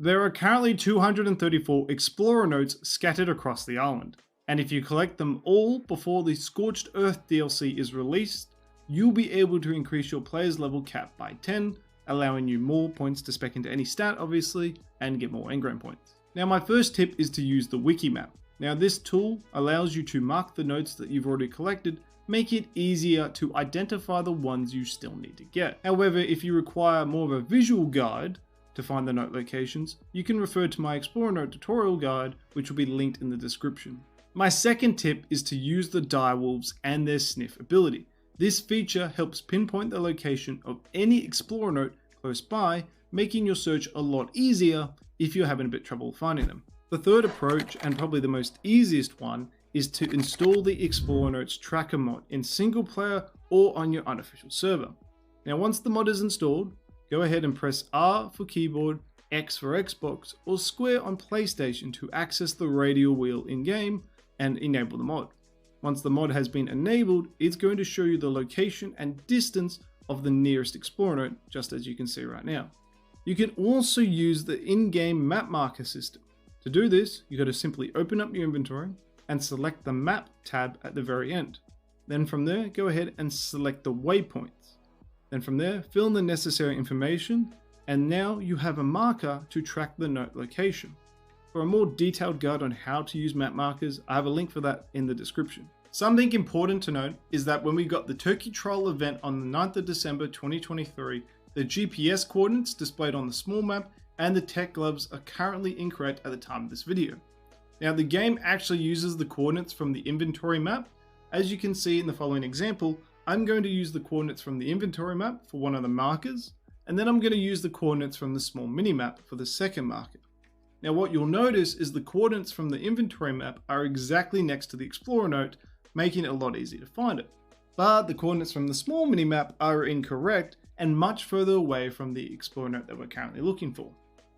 There are currently 234 Explorer notes scattered across the island, and if you collect them all before the Scorched Earth DLC is released, you'll be able to increase your player's level cap by 10, allowing you more points to spec into any stat obviously, and get more engram points. Now my first tip is to use the wiki map. Now this tool allows you to mark the notes that you've already collected, making it easier to identify the ones you still need to get. However, if you require more of a visual guide to find the note locations, you can refer to my Explorer Note tutorial guide, which will be linked in the description. My second tip is to use the direwolves and their sniff ability. This feature helps pinpoint the location of any Explorer note close by, making your search a lot easier if you're having a bit trouble finding them. The third approach, and probably the most easiest one, is to install the Explorer Notes Tracker mod in single player or on your unofficial server. Now once the mod is installed, go ahead and press R for keyboard, X for Xbox, or square on PlayStation to access the radial wheel in-game and enable the mod. Once the mod has been enabled, it's going to show you the location and distance of the nearest Explorer note, just as you can see right now. You can also use the in-game map marker system. To do this, you got to simply open up your inventory and select the map tab at the very end. Then from there, go ahead and select the waypoints. Then from there, fill in the necessary information, and now you have a marker to track the note location. For a more detailed guide on how to use map markers, I have a link for that in the description. Something important to note is that when we got the Turkey Trial event on the 9th of December 2023, the GPS coordinates displayed on the small map and the tech gloves are currently incorrect at the time of this video. Now the game actually uses the coordinates from the inventory map. As you can see in the following example, I'm going to use the coordinates from the inventory map for one of the markers, and then I'm going to use the coordinates from the small mini-map for the second marker. Now what you'll notice is the coordinates from the inventory map are exactly next to the Explorer note, making it a lot easier to find it. But the coordinates from the small mini-map are incorrect and much further away from the Explorer note that we're currently looking for.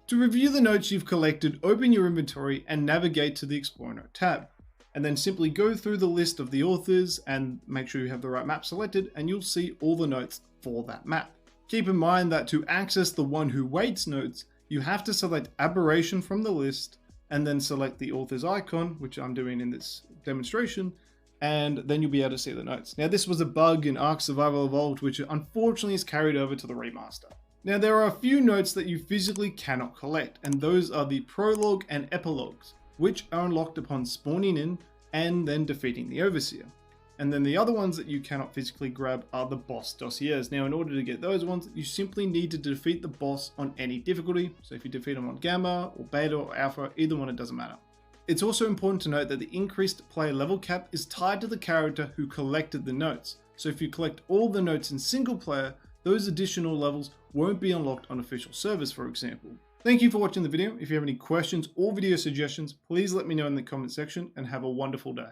To review the notes you've collected, open your inventory and navigate to the Explorer note tab. And then simply go through the list of the authors and make sure you have the right map selected, and you'll see all the notes for that map. Keep in mind that to access the One Who Waits notes, you have to select Aberration from the list and then select the author's icon, which I'm doing in this demonstration, and then you'll be able to see the notes. Now this was a bug in Ark Survival Evolved, which unfortunately is carried over to the remaster. Now there are a few notes that you physically cannot collect, and those are the prologue and epilogues, which are unlocked upon spawning in and then defeating the Overseer. And then the other ones that you cannot physically grab are the boss dossiers. Now in order to get those ones, you simply need to defeat the boss on any difficulty. So if you defeat them on Gamma or Beta or Alpha, either one, it doesn't matter. It's also important to note that the increased player level cap is tied to the character who collected the notes. So if you collect all the notes in single player, those additional levels won't be unlocked on official servers, for example. Thank you for watching the video. If you have any questions or video suggestions, please let me know in the comment section, and have a wonderful day.